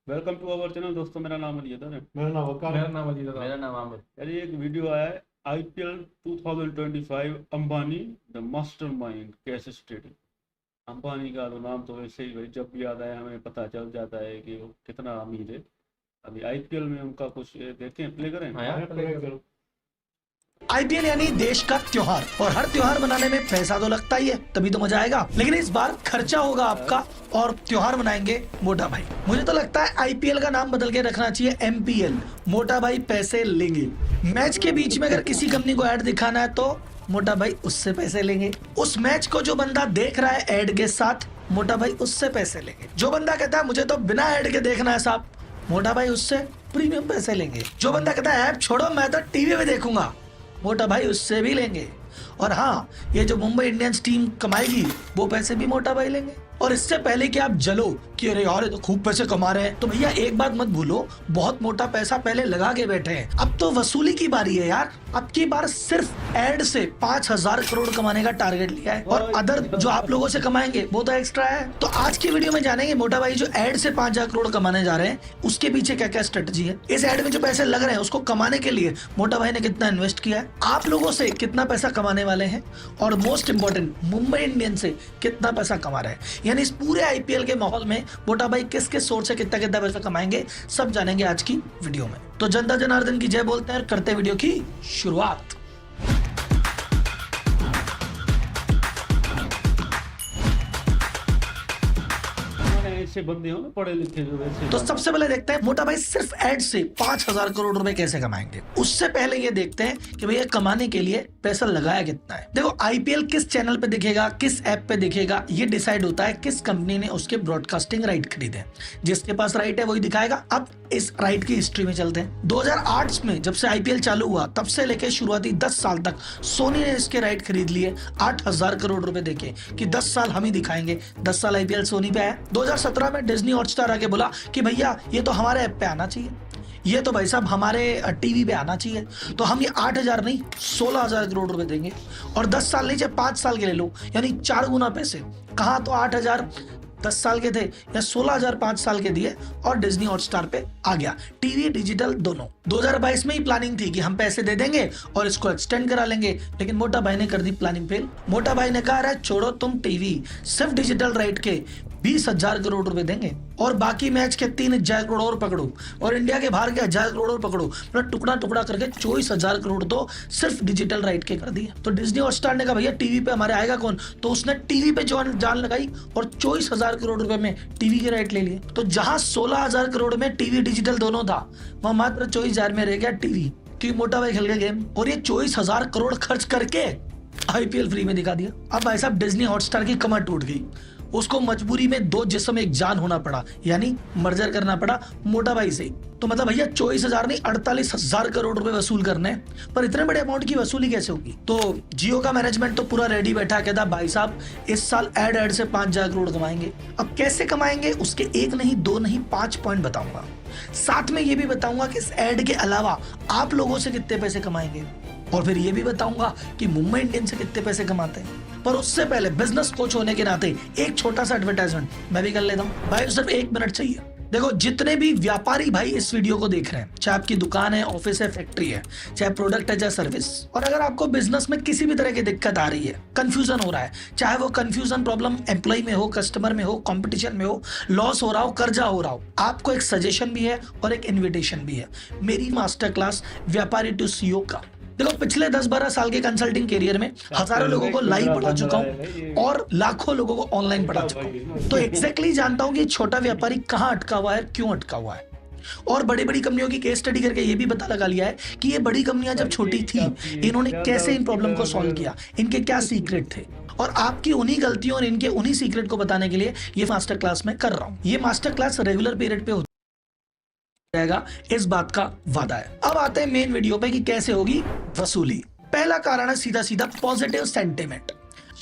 Welcome to our channel दोस्तों। मेरा नाम अली है। मेरा नाम वकार मेरा है। नाम अजीत है। मेरा नाम आमिर। यार ये एक वीडियो आया है IPL 2025 Ambani the mastermind cash stadium. Ambani का तो नाम तो वैसे ही भाई जब भी याद आया हमें पता चल जाता है कि वो कितना अमीर है। अभी आईपीएल में उनका कुछ देखें, प्ले करें। हाँ यार, प्ले करो। आईपीएल यानी देश का त्योहार, और हर त्योहार मनाने में पैसा तो लगता ही है, तभी तो मजा आएगा। लेकिन इस बार खर्चा होगा आपका और त्योहार मनाएंगे मोटा भाई। मुझे तो लगता है आईपीएल का नाम बदल के रखना चाहिए एमपीएल, मोटा भाई पैसे लेंगे। मैच के बीच में अगर किसी कंपनी को ऐड दिखाना है तो मोटा भाई उससे पैसे लेंगे। उस मैच को जो बंदा देख रहा है ऐड के साथ, मोटा भाई उससे पैसे लेंगे। जो बंदा कहता है मुझे तो बिना ऐड के देखना है साहब, मोटा भाई उससे प्रीमियम पैसे लेंगे। जो बंदा कहता है ऐप छोड़ो मैं तो टीवी में देखूंगा, मोटा भाई उससे भी लेंगे। और हाँ, ये जो मुंबई इंडियंस टीम कमाएगी वो पैसे भी मोटा भाई लेंगे। और इससे पहले कि आप जलो कि अरे यार ये तो खूब पैसे कमा रहे हैं, तो भैया एक बात मत भूलो, बहुत मोटा पैसा पहले लगा के बैठे हैं। अब तो वसूली की बारी है यार। अब की बार सिर्फ एड से 5,000 करोड़ कमाने का टारगेट लिया है, और अदर जो आप लोगों से कमाएंगे वो तो एक्स्ट्रा है। तो आज की वीडियो में जानेंगे मोटा भाई जो एड से 5,000 करोड़ कमाने जा रहे हैं उसके पीछे क्या क्या स्ट्रेटजी है। इस एड में जो पैसे लग रहे हैं उसको कमाने के लिए मोटा भाई ने कितना इन्वेस्ट किया है, आप लोगों से कितना पैसा कमाने वाले हैं, और मोस्ट इंपॉर्टेंट मुंबई इंडियंस से कितना पैसा कमा रहे हैं। यानी इस पूरे आईपीएल के माहौल में मोटा भाई किस किस सोर्स से कितना कितना पैसा कमाएंगे, सब जानेंगे आज की वीडियो में। तो जनता जनार्दन की जय बोलते हैं और करते हैं वीडियो की शुरुआत। ऐसे बंदे हो ना पढ़े लिखे जो वैसे तो सबसे पहले देखते हैं मोटा भाई सिर्फ एड से 5,000 करोड़ रुपए कैसे कमाएंगे। उससे पहले ये देखते हैं कि भैया कमाने के लिए पैसा लगाया कितना है। देखो आईपीएल किस चैनल पे दिखेगा, किस ऐप पे दिखेगा, ये डिसाइड होता है किस कंपनी ने उसके ब्रॉडकास्टिंग राइट खरीदे। जिसके पास राइट है वही दिखाएगा। अब इस राइट की हिस्ट्री में चलते हैं। 2008 में जब से आईपीएल चालू हुआ तब से लेके शुरुआती 10 साल तक सोनी ने इसके राइट खरीद लिए 8,000 करोड़ रुपए देके कि 10 साल हम ही दिखाएंगे। 10 साल आईपीएल सोनी पे आया। 2017 में डिज्नी हॉटस्टार आके बोला कि भैया ये तो हमारे ऐप पे आना चाहिए, ये तो भाई साहब हमारे टीवी पे आना चाहिए, तो हम ये 8,000 नहीं 16,000 करोड़ रुपए देंगे। और 10 साल नहीं चाहे 5 साल के ले लो, यानी 4 गुना पैसे। कहाँ तो 8,000 10 साल के थे या 16,000 5 साल के दिए, और डिज्नी हॉटस्टार पे आ गया। टीवी डिजिटल दोनों। 2022 में ही प्लानिंग थी कि हम पैसे दे देंगे और इसको एक्सटेंड करा लेंगे, लेकिन मोटा भाई ने कर दी प्लानिंग फेल। मोटा भाई ने कहा रहा छोड़ो तुम टीवी, सिर्फ डिजिटल राइट के 20,000 करोड़ रुपए देंगे और बाकी मैच के 3,000 करोड़ और पकड़ो, और इंडिया के बाहर के 1,000 करोड़ और पकड़ो, मतलब टुकड़ा टुकड़ा करके 24,000 करोड़ तो सिर्फ डिजिटल राइट के कर दिए। तो डिज्नी हॉटस्टार ने कहा भैया टीवी पे हमारे आएगा कौन, तो उसने टीवी पे जान लगाई और 24,000 करोड़ रुपए में टीवी के राइट ले लिए। तो जहां 16,000 करोड़ में टीवी डिजिटल दोनों था, वहां मात्र 24,000 में रह गया टीवी, क्योंकि मोटा भाई खेल गया गेम। और ये 24,000 करोड़ खर्च करके आईपीएल फ्री में दिखा दिया। अब भाई साहब डिज्नी हॉटस्टार की कमर टूट गई, उसको मजबूरी में 2 जिस्म एक जान होना पड़ा, यानी मर्जर करना पड़ा मोटा भाई से। तो मतलब भैया 24,000 नहीं 48,000 करोड़ रुपए वसूल करने हैं। पर इतने बड़े अमाउंट की वसूली कैसे होगी। तो जियो का मैनेजमेंट तो पूरा रेडी बैठा, कहता भाई साहब इस साल एड से 5,000 करोड़ कमाएंगे। अब कैसे कमाएंगे उसके 1 नहीं 2 नहीं 5 पॉइंट बताऊंगा। साथ में ये भी बताऊंगा कि इस एड के अलावा आप लोगों से कितने पैसे कमाएंगे, और फिर ये भी बताऊंगा कि मुंबई इंडियंस से कितने पैसे कमाते हैं। पर उससे पहले बिजनेस कोच होने के नाते एक छोटा सा एडवर्टाइजमेंट मैं भी कर लेता हूं भाई, सिर्फ 1 मिनट चाहिए। देखो जितने भी व्यापारी भाई इस वीडियो को देख रहे हैं, चाहे आपकी दुकान है, ऑफिस है, फैक्ट्री है, चाहे प्रोडक्ट है, चाहे सर्विस, और अगर आपको बिजनेस में किसी भी तरह की दिक्कत आ रही है, कंफ्यूजन हो रहा है, चाहे वो कंफ्यूजन प्रॉब्लम एम्प्लॉय में हो, कस्टमर में हो, कंपटीशन में हो, लॉस हो रहा हो, कर्जा हो रहा हो, आपको एक सजेशन भी है और एक इन्विटेशन भी है, मेरी मास्टर क्लास व्यापारी टू सीईओ का। देखो पिछले 10-12 साल के कंसल्टिंग करियर में हजारों लोगों को लाइव पढ़ा चुका हूं और लाखों लोगों को ऑनलाइन पढ़ा चुका हूं, तो एग्जैक्टली जानता हूं कि छोटा व्यापारी कहां अटका हुआ है, क्यों अटका हुआ है। और बड़ी बड़ी कंपनियों की केस स्टडी करके ये भी पता लगा लिया है कि ये बड़ी कंपनियां जब छोटी थी इन्होंने कैसे इन प्रॉब्लम को सॉल्व किया, इनके क्या सीक्रेट थे। और आपकी उन्हीं गलतियों और इनके उन्हीं सीक्रेट को बताने के लिए ये मास्टर क्लास में कर रहा हूं। ये मास्टर क्लास रेगुलर पीरियड पे रहेगा, इस बात का वादा है। अब आते हैं मेन वीडियो पे कि कैसे होगी वसूली। पहला कारण है सीधा सीधा पॉजिटिव सेंटिमेंट।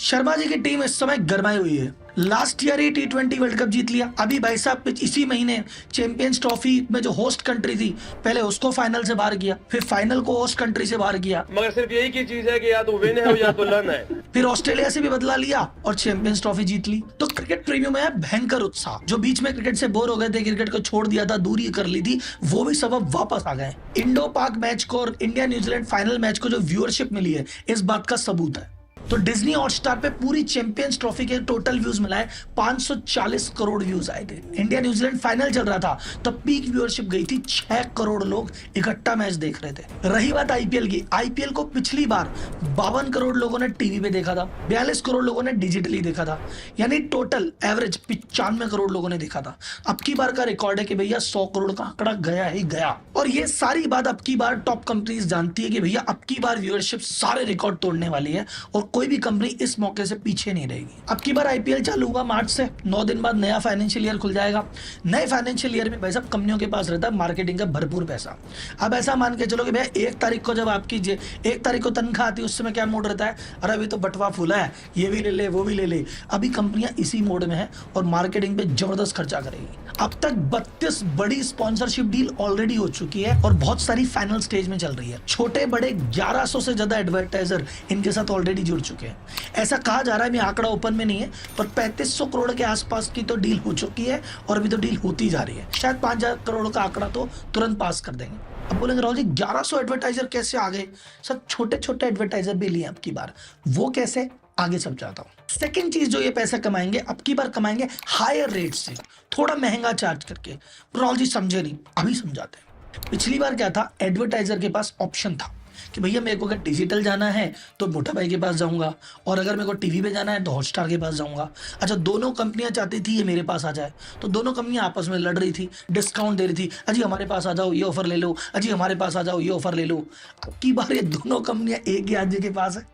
शर्मा जी की टीम इस समय गरमाई हुई है। लास्ट ईयर ही T20 वर्ल्ड कप जीत लिया। अभी भाई साहब इसी महीने चैंपियंस ट्रॉफी में जो होस्ट कंट्री थी, पहले उसको फाइनल से बाहर किया, फिर फाइनल को होस्ट कंट्री से बाहर किया, मगर सिर्फ यही की चीज है कि या तो विन है या तो लर्न है। फिर ऑस्ट्रेलिया से भी बदला लिया और चैंपियंस ट्रॉफी जीत ली। तो क्रिकेट प्रेमियों में है भयंकर उत्साह। जो बीच में क्रिकेट से बोर हो गए थे, क्रिकेट को छोड़ दिया था, दूरी कर ली थी, वो भी सब अब वापस आ गए। इंडो पाक मैच को और इंडिया न्यूजीलैंड फाइनल मैच को जो व्यूअरशिप मिली है, इस बात का सबूत है। तो डिज्नी हॉटस्टार पे पूरी चैंपियंस ट्रॉफी के टोटल व्यूज मिलाए 540 करोड़ व्यूज आए थे। इंडिया न्यूजीलैंड फाइनल चल रहा था, तब पीक व्यूअरशिप गई थी 6 करोड़ लोग इकट्ठा मैच देख रहे थे। रही बात आईपीएल की, आईपीएल को पिछली बार 52 करोड़ लोगों ने टीवी पे देखा था, 42 करोड़ लोगों ने डिजिटली देखा था, यानी टोटल एवरेज 95 करोड़ लोगों ने देखा था। अब की बार का रिकॉर्ड है कि भैया 100 करोड़ का आंकड़ा गया ही गया। और ये सारी बात अब की बार टॉप कंपनीज जानती है कि भैया अब की बार व्यूअरशिप सारे रिकॉर्ड तोड़ने वाली है और कोई भी कंपनी इस मौके से पीछे नहीं रहेगी। अब की बार आईपीएल चालू हुआ मार्च से, 9 दिन बाद नया फाइनेंशियल ईयर खुल जाएगा। नए फाइनेंशियल ईयर में भाई साहब कंपनियों के पास रहता है मार्केटिंग का भरपूर पैसा। अब ऐसा मान के चलो कि भैया 1 तारीख को जब आपकी 1 तारीख को तनख्वाह आती है, उस समय क्या मोड रहता है, अरे अभी तो बटवा फूला है, ये भी ले ले वो भी ले ले। अभी कंपनियां इसी मोड में है और मार्केटिंग पे जबरदस्त खर्चा करेगी। अब तक 32 बड़ी स्पॉन्सरशिप डील ऑलरेडी हो चुकी है और बहुत सारी फाइनल स्टेज में चल रही है। छोटे बड़े 1100 से ज्यादा एडवर्टाइजर इनके साथ ऑलरेडी जुड़ चुके हैं। ऐसा कहा जा रहा है, मैं आंकड़ा ओपन में नहीं है, पर 3500 करोड़ के आसपास की तो डील हो चुकी है और अभी तो डील होती जा रही है। शायद 5000 करोड़ का आंकड़ा तो तुरंत पास कर देंगे। अब बोलेंगे राहुल जी 1100 एडवर्टाइजर कैसे आ गए? सब छोटे छोटे एडवर्टाइजर भी लिए अब की बार, वो कैसे आगे समझाता हूँ। सेकंड चीज जो ये पैसा कमाएंगे अब की बार, कमाएंगे हायर रेट से, थोड़ा महंगा चार्ज करके। राहुल जी समझे नहीं, अभी समझाते हैं। पिछली बार क्या था, एडवर्टाइजर के पास ऑप्शन था कि भैया मेरे को अगर डिजिटल जाना है तो मोटा भाई के पास जाऊंगा, और अगर मेरे को टीवी पे जाना है तो हॉटस्टार के पास जाऊंगा। अच्छा, दोनों कंपनियां चाहती थी ये मेरे पास आ जाए, तो दोनों कंपनियां आपस में लड़ रही थी, डिस्काउंट दे रही थी, अजी हमारे पास आ जाओ ये ऑफर ले लो, अजी हमारे पास आ जाओ ये ऑफर ले लो। अब की बार ये दोनों कंपनियां एक ही आदमी के पास है।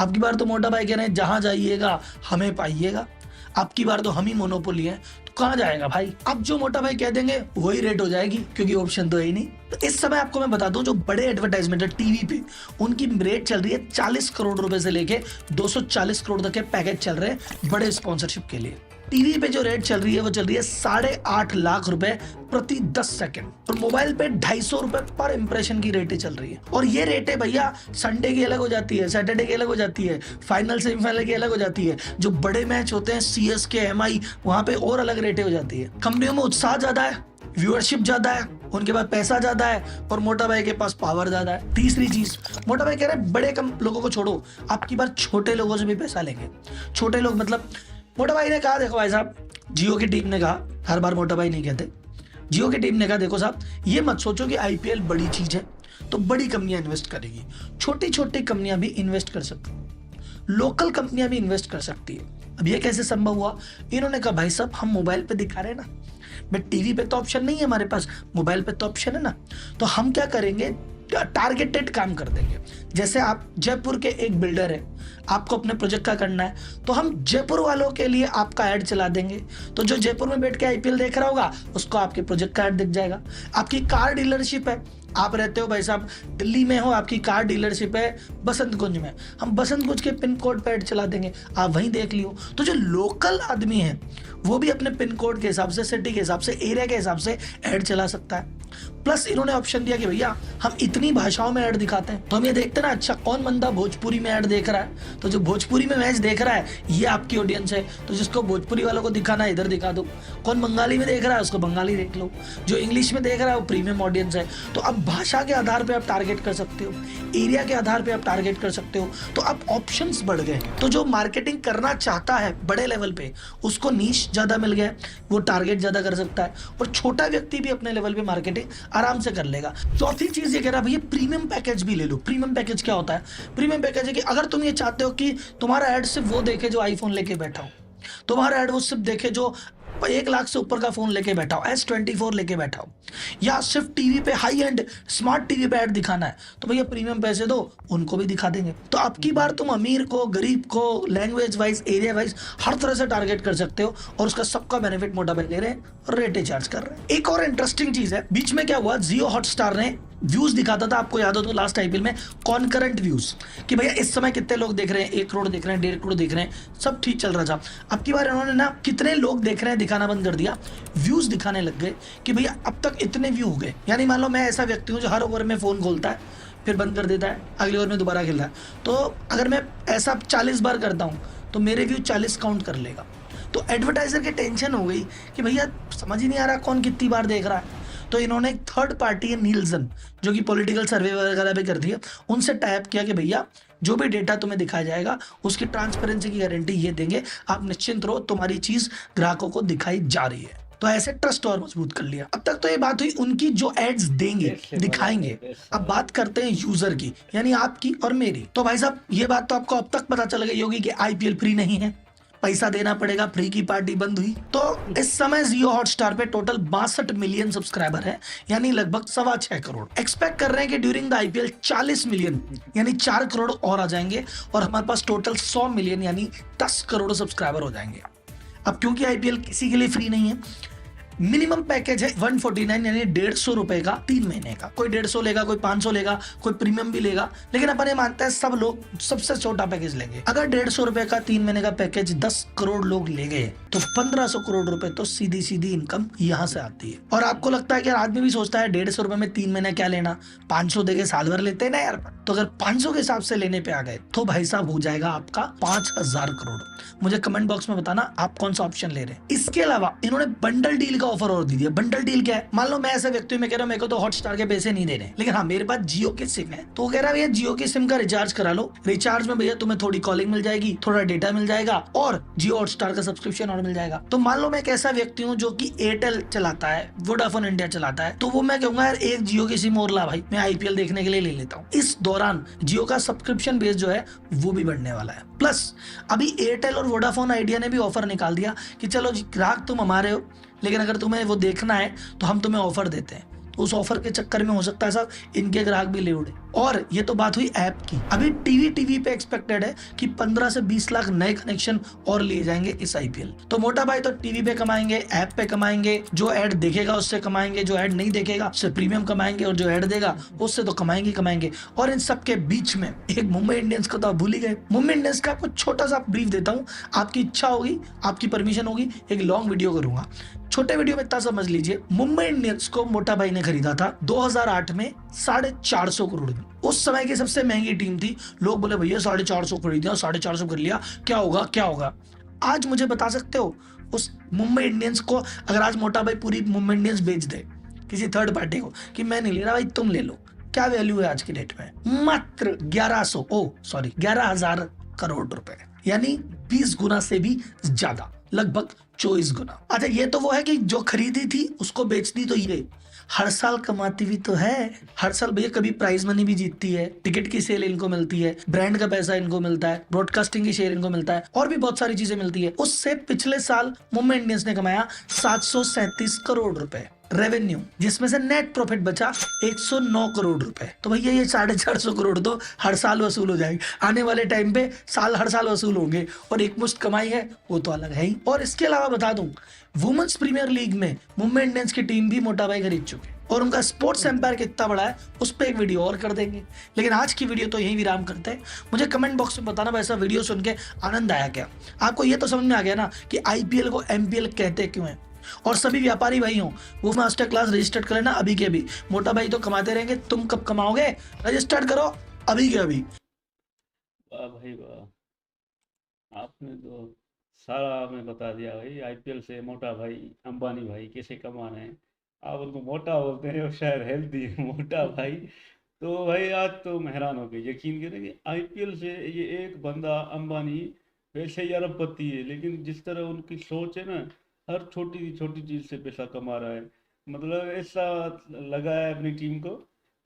अब की बार तो मोटा भाई कह रहे हैं जहां जाइएगा हमें पाइएगा। अब की बार तो हम ही मोनोपोली है, तो कहां जाएगा भाई? अब जो मोटा भाई कह देंगे वही रेट हो जाएगी, क्योंकि ऑप्शन तो है ही नहीं। तो इस समय आपको मैं बता दूं, जो बड़े एडवर्टाइजमेंट है टीवी पे, उनकी रेट चल रही है 40 करोड़ रुपए से लेके 240 करोड़ तक के पैकेज चल रहे हैं बड़े स्पॉन्सरशिप के लिए। टीवी पे जो रेट चल रही है वो चल रही है 8.5 लाख रुपए प्रति 10 सेकंड, और मोबाइल पे 250 रुपए पर इंप्रेशन की रेटें चल रही है। और ये रेटें भैया संडे की अलग हो जाती है, सैटरडे की अलग हो जाती है, फाइनल सेमीफाइनल की अलग हो जाती है। जो बड़े मैच होते हैं CSK MI, वहां पे और अलग रेटें हो जाती है। कंपनियों में उत्साह ज्यादा है, व्यूअरशिप ज्यादा है, उनके पास पैसा ज्यादा है, और मोटा भाई के पास पावर ज्यादा है। तीसरी चीज, मोटा भाई कह रहे हैं बड़े कम लोगों को छोड़ो, अब की बार छोटे लोगों से भी पैसा लेंगे। छोटे लोग मतलब मोटा भाई ने कहा, देखो भाई साहब, जियो की टीम ने कहा, हर बार मोटा भाई नहीं कहते, जियो की टीम ने कहा देखो साहब, ये मत सोचो कि IPL बड़ी चीज है तो बड़ी कंपनियां इन्वेस्ट करेगी, छोटी छोटी कंपनियां भी इन्वेस्ट कर सकती है, लोकल कंपनियां भी इन्वेस्ट कर सकती है। अब ये कैसे संभव हुआ? इन्होंने कहा भाई साहब हम मोबाइल पे दिखा रहे हैं ना, बट टीवी पे तो ऑप्शन नहीं है हमारे पास, मोबाइल पे तो ऑप्शन है ना, तो हम क्या करेंगे, टारगेटेड काम कर देंगे। जैसे आप जयपुर के एक बिल्डर है, आपको अपने प्रोजेक्ट का करना है, तो हम जयपुर वालों के लिए आपका ऐड चला देंगे। तो जो जयपुर में बैठ के IPL देख रहा होगा उसको आपके प्रोजेक्ट का ऐड दिख जाएगा। आपकी कार डीलरशिप है, आप रहते हो भाई साहब दिल्ली में हो, आपकी कार डीलरशिप है बसंत कुंज में, हम बसंत कुंज के पिन कोड पे ऐड चला देंगे, आप वहीं देख लियो। तो जो लोकल आदमी है वो भी अपने पिन कोड के हिसाब से, सिटी के हिसाब से, एरिया के हिसाब से ऐड चला सकता है। प्लस इन्होंने ऑप्शन दिया कि भैया हम इतनी भाषाओं में ऐड दिखाते हैं, तो हम ये देखते हैं ना, अच्छा कौन बंदा भोजपुरी में ऐड देख रहा है, तो जो भोजपुरी में मैच देख रहा है ये आपकी ऑडियंस है, तो जिसको भोजपुरी वालों को दिखाना है इधर दिखा दो। कौन बंगाली में देख रहा है उसको बंगाली देख लो, जो इंग्लिश में देख रहा है वो प्रीमियम ऑडियंस है। तो अब भाषा के आधार पर आप टारगेट कर सकते हो, एरिया के आधार पर आप टारगेट कर सकते हो, तो अब ऑप्शंस बढ़ गए। तो जो मार्केटिंग करना चाहता है बड़े लेवल पे, उसको नीश ज्यादा मिल गया, वो टारगेट ज्यादा कर सकता है, और छोटा व्यक्ति भी अपने लेवल पे मार्केटिंग आराम से कर लेगा। चौथी चीज ये कह रहा है भैया प्रीमियम पैकेज भी ले लो। प्रीमियम पैकेज क्या होता है? प्रीमियम पैकेज है कि अगर तुम ये चाहते हो कि तुम्हारा ऐड सिर्फ वो देखे जो आईफोन लेके बैठा हो, तुम्हारा ऐड वो सिर्फ देखे जो 1 लाख से ऊपर का फोन लेके बैठा हो, S24 लेके बैठा हो, या सिर्फ टीवी पे हाई एंड स्मार्ट टीवी पे ऐड दिखाना है, तो भैया प्रीमियम पैसे दो, उनको भी दिखा देंगे। तो अब की बार तुम अमीर को, गरीब को, लैंग्वेज वाइज, एरिया वाइज हर तरह से टारगेट कर सकते हो, और उसका सबका बेनिफिट मोटा भाई ले रहे हैं और रेटें चार्ज कर रहे हैं। एक और इंटरेस्टिंग चीज है, बीच में क्या हुआ, जियो हॉटस्टार ने व्यूज दिखाता था, आपको याद हो तो लास्ट आईपीएल में कॉन्करेंट व्यूज, कि भैया इस समय कितने लोग देख रहे हैं, 1 करोड़ देख रहे हैं, 1.5 करोड़ देख रहे हैं, सब ठीक चल रहा था। अब की बार इन्होंने ना कितने लोग देख रहे हैं दिखाना बंद कर दिया, व्यूज दिखाने लग गए कि भैया अब तक इतने व्यू हो गए। यानी मान लो मैं ऐसा व्यक्ति हूँ जो हर ओवर में फोन खोलता है, फिर बंद कर देता है, अगले ओवर में दोबारा खेलता है। तो अगर मैं ऐसा 40 बार करता हूँ तो मेरे व्यू 40 काउंट कर लेगा। तो एडवर्टाइजर की टेंशन हो गई कि भैया समझ ही नहीं आ रहा कौन कितनी बार देख रहा है। तो इन्होंने एक थर्ड पार्टी है नीलसन, जो कि पॉलिटिकल सर्वे वगैरह भी करती है, उनसे टाइप किया कि भैया जो भी डेटा तुम्हें दिखाया जाएगा उसकी ट्रांसपेरेंसी की गारंटी ये देंगे, आप निश्चिंत रहो, तुम्हारी चीज ग्राहकों को दिखाई जा रही है। तो ऐसे ट्रस्ट और मजबूत कर लिया। अब तक तो ये बात हुई उनकी जो एड्स देंगे, दिखाएंगे। अब बात करते हैं यूजर की, यानी आपकी और मेरी। तो भाई साहब ये बात तो आपको अब तक पता चल गई होगी कि आईपीएल फ्री नहीं है, पैसा देना पड़ेगा, फ्री की पार्टी बंद हुई। तो इस समय जियो हॉटस्टार पे टोटल 62 मिलियन सब्सक्राइबर है, यानी लगभग 6.25 करोड़। एक्सपेक्ट कर रहे हैं कि ड्यूरिंग द आईपीएल 40 मिलियन यानी 4 करोड़ और आ जाएंगे, और हमारे पास टोटल 100 मिलियन यानी 10 करोड़ सब्सक्राइबर हो जाएंगे। अब क्योंकि आईपीएल किसी के लिए फ्री नहीं है, मिनिमम पैकेज है 149 यानी 150 रुपए का 3 महीने का। कोई 150 लेगा, कोई 500 लेगा, कोई प्रीमियम भी लेगा, लेकिन अपन ये मानते हैं सब लोग सबसे छोटा पैकेज लेंगे। अगर 150 रुपए का 3 महीने का पैकेज 10 करोड़ लोग ले गए तो 1500 करोड़ रुपए तो सीधी सीधी इनकम यहाँ से आती है। और आपको लगता है कि आदमी भी सोचता है 150 रुपए में 3 महीने क्या लेना, 500 देके साल भर लेते हैं ना यार। तो अगर 500 के हिसाब से लेने पे आ गए तो भाई साहब हो जाएगा आपका 5000 करोड़। मुझे कमेंट बॉक्स में बताना आप कौन सा ऑप्शन ले रहे हैं। इसके अलावा इन्होंने बंडल डील का ऑफर और दे दिया। बंडल डील क्या है? मान लो मैं ऐसा व्यक्ति हूं, मैं कह रहा हूं मेरे को तो हॉटस्टार के पैसे नहीं देने, लेकिन हाँ मेरे पास जियो की सिम है, तो कह रहा है भैया जियो की सिम का रिचार्ज करा लो, रिचार्ज में भैया तुम्हें थोड़ी कॉलिंग मिल जाएगी, थोड़ा डेटा मिल जाएगा और जियो हॉटस्टार का सब्सक्रिप्शन और मिल जाएगा। तो मान लो मैं एक ऐसा व्यक्ति हूँ जो कि एयरटेल चलाता है, वोडाफोन इंडिया चलाता है, तो वो मैं कहूंगा यार एक जियो की सिम और ला भाई, मैं आईपीएल देखने के लिए ले लेता हूँ। इस दौरान जियो का सब्सक्रिप्शन बेस जो है वो भी बढ़ने वाला है। प्लस अभी एयरटेल और वोडाफोन आइडिया ने भी ऑफर निकाल दिया कि चलो ग्राहक तुम हमारे हो, लेकिन अगर तुम्हें वो देखना है तो हम तुम्हें ऑफर देते हैं। तो उस ऑफर के चक्कर में हो सकता है साहब इनके ग्राहक भी ले उड़े। और ये तो बात हुई ऐप की। अभी टीवी पे एक्सपेक्टेड है कि 15 से 20 लाख नए कनेक्शन और लिए जाएंगे इस आईपीएल। तो मोटा भाई तो टीवी पे कमाएंगे, ऐप पे कमाएंगे, जो ऐड देखेगा उससे कमाएंगे, जो ऐड नहीं देखेगा उससे प्रीमियम कमाएंगे, और जो ऐड देगा उससे तो कमाएंगे। और इन सबके बीच में एक मुंबई इंडियंस को तो आप भूल ही गए। मुंबई इंडियंस का आपको छोटा सा ब्रीफ देता हूँ, आपकी इच्छा होगी, आपकी परमिशन होगी, एक लॉन्ग वीडियो करूंगा। छोटे वीडियो में इतना समझ लीजिए, मुंबई इंडियंस को मोटा भाई ने खरीदा था 2008 में 450 करोड़ में। उस समय की सबसे महंगी टीम थी। लोग बोले भैया 450 खरीदा, 450 कर लिया, क्या होगा। आज मुझे बता सकते हो उस मुंबई इंडियंस को अगर आज मोटा भाई पूरी मुंबई इंडियंस बेच दे किसी थर्ड पार्टी को कि मैं नहीं ले रहा भाई तुम ले लो, क्या वैल्यू है आज की डेट में? मात्र 11,000 करोड़ रुपए, यानी 20 गुना से भी ज्यादा, लगभग 24 गुना। अच्छा ये तो वो है कि जो खरीदी थी उसको बेच दी, तो ये हर साल कमाती भी तो है। हर साल भैया कभी प्राइज मनी भी जीतती है, टिकट की सेल इनको मिलती है, ब्रांड का पैसा इनको मिलता है, ब्रॉडकास्टिंग की शेयर इनको मिलता है, और भी बहुत सारी चीजें मिलती है। उससे पिछले साल मुंबई इंडियंस ने कमाया 737 करोड़ रुपए रेवेन्यू, जिसमें से नेट प्रॉफिट बचा 109 करोड़ रुपए। तो भैया ये 450 करोड़ तो हर साल वसूल हो जाएंगे आने वाले टाइम पे, हर साल वसूल होंगे, और एक मुश्त कमाई है वो तो अलग है ही। और इसके अलावा बता दूं, वुमेन्स प्रीमियर लीग में मुंबई इंडियंस की टीम भी मोटा भाई खरीद चुके, और उनका स्पोर्ट्स एम्पायर कितना बड़ा है उस पर एक वीडियो और कर देंगे। लेकिन आज की वीडियो तो यही विराम करते हैं। मुझे कमेंट बॉक्स में बताना वैसा वीडियो सुन के आनंद आया क्या? आपको ये तो समझ में आ गया ना कि आईपीएल को एमपीएल कहते क्यों हैं? और सभी व्यापारी भाई हो वो मास्टर क्लास रजिस्टर्ड कर लेना अभी के अभी। मोटा भाई तो कमाते रहेंगे, तुम कब कमाओगे? रजिस्टर्ड करो अभी के अभी। वाह भाई वाह, आपने तो सारा हमें बता दिया भाई। आईपीएल से मोटा भाई अंबानी भाई कैसे कमा रहे हैं। आप उनको मोटा बोलते हैं और शायद हेल्दी मोटा भाई। तो भाई आज तो मैं हैरान हो गई, यकीन करें कि आईपीएल से ये एक बंदा अंबानी वैसे ही अरबपति है, लेकिन जिस तरह उनकी सोच है ना, हर छोटी छोटी चीज से पैसा कमा रहा है। मतलब ऐसा लगा है अपनी टीम को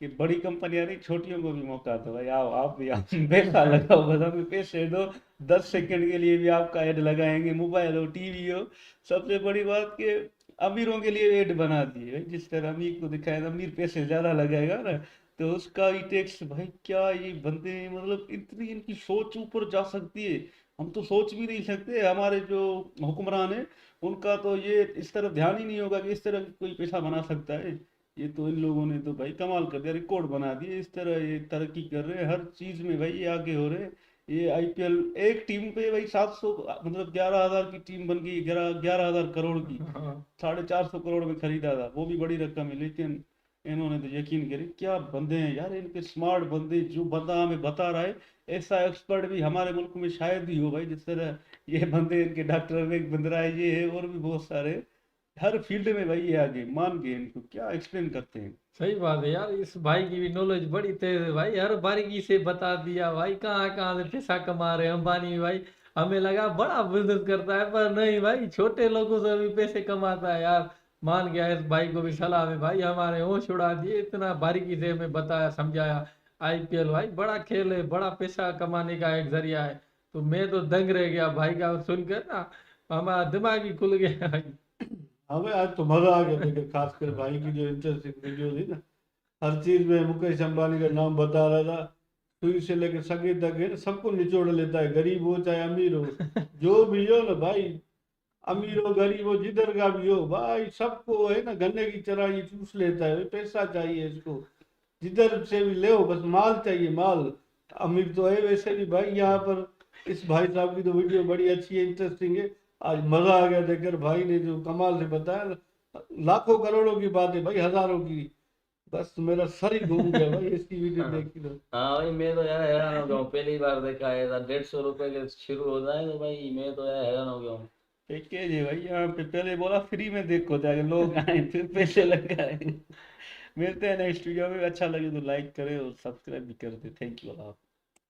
कि बड़ी कंपनियां नहीं, छोटियों को भी मौका दो भाई, आओ आप भी आप पैसा लगाओ, बस हमें पैसे दो, 10 सेकंड के लिए भी आपका ऐड लगाएंगे, मोबाइल हो टीवी हो। सबसे बड़ी बात कि अमीरों के लिए ऐड बना दिए भाई, जिस तरह अमीर को दिखाएगा, अमीर पैसे ज्यादा लगाएगा ना तो उसका ही टैक्स। भाई क्या ये बंदे, मतलब इतनी इनकी सोच ऊपर जा सकती है, हम तो सोच भी नहीं सकते। हमारे जो हुक्मरान है उनका तो ये इस तरफ ध्यान ही नहीं होगा कि इस तरह कोई पैसा बना सकता है। ये तो इन लोगों ने तो भाई कमाल कर दिया, रिकॉर्ड बना दिए। इस तरह ये तरक्की कर रहे हैं हर चीज में भाई, ये आगे हो रहे हैं। ये आईपीएल एक टीम पे भाई 700, मतलब 11,000 की टीम बन गई, 11,000 करोड़ की। 450 करोड़ में खरीदा था, वो भी बड़ी रकम है, लेकिन इन्होंने तो यकीन करी। क्या बंदे हैं यार इनके, स्मार्ट बंदे। जो बंदा हमें बता रहा है, ऐसा एक्सपर्ट भी हमारे मुल्क में शायद ही हो भाई, जिस तरह ये बंदे इनके, डॉक्टर विवेक बिंद्रा है, ये है और भी बहुत सारे। हर फील्ड में भाई ये आगे, मान गए इनको, क्या एक्सप्लेन करते हैं। सही बात है यार, इस भाई की भी नॉलेज बड़ी तेज है भाई, हर बारीकी से बता दिया भाई, कहाँ कहाँ से पैसा कमा रहे हैं अंबानी भाई। हमें लगा बड़ा बिजनेस करता है, पर नहीं भाई, छोटे लोगों से भी पैसे कमाता है यार। मान गया इस भाई को भी सलाह में भाई, हमारे होश उड़ा दिए, इतना बारीकी से हमें बताया समझाया। आईपीएल भाई बड़ा खेल है, बड़ा पैसा कमाने का एक जरिया है। तो मैं तो दंग रह गया भाई का सुनकर ना, हमारा दिमाग ही खुल गया भाई। हमें आज तो मजा आ गया देखे, खासकर भाई की जो इंटरेस्टिंग वीडियो थी ना, हर चीज में मुकेश अंबानी का नाम बता रहा था। सुई से लेकर सगे तक है ना, सबको निचोड़ लेता है, गरीब हो चाहे अमीर हो, जो भी हो ना भाई, अमीर हो गरीब हो जिधर का भी हो भाई, सबको है ना गन्ने की तरह ये चूस लेता है। पैसा चाहिए इसको, जिधर से भी ले, बस माल चाहिए माल। अमीर तो है वैसे भी भाई यहाँ पर। इस भाई साहब की तो वीडियो बड़ी अच्छी है, इंटरेस्टिंग है। आज मजा आ गया देखकर, भाई ने जो कमाल से बताया, लाखों करोड़ों की बात है भाई, हजारों की। बस मेरा सर ही घूम गया भाई इसकी वीडियो देखी तो। हाँ भाई, मैं तो यार हैरान हो गया हूँ, पहली बार देखा है ऐसा 150 रुपए के शुरू हो जाए, तो भाई मैं तो यार हैरान हो गया हूँ। पैकेज है भाई यहाँ पे, पहले बोला फ्री में देखो जाके, लोग आए फिर पैसे लग गए। मिलते हैं नेक्स्ट वीडियो में। अच्छा लगे तो लाइक करें और सब्सक्राइब भी कर दे। Thank you.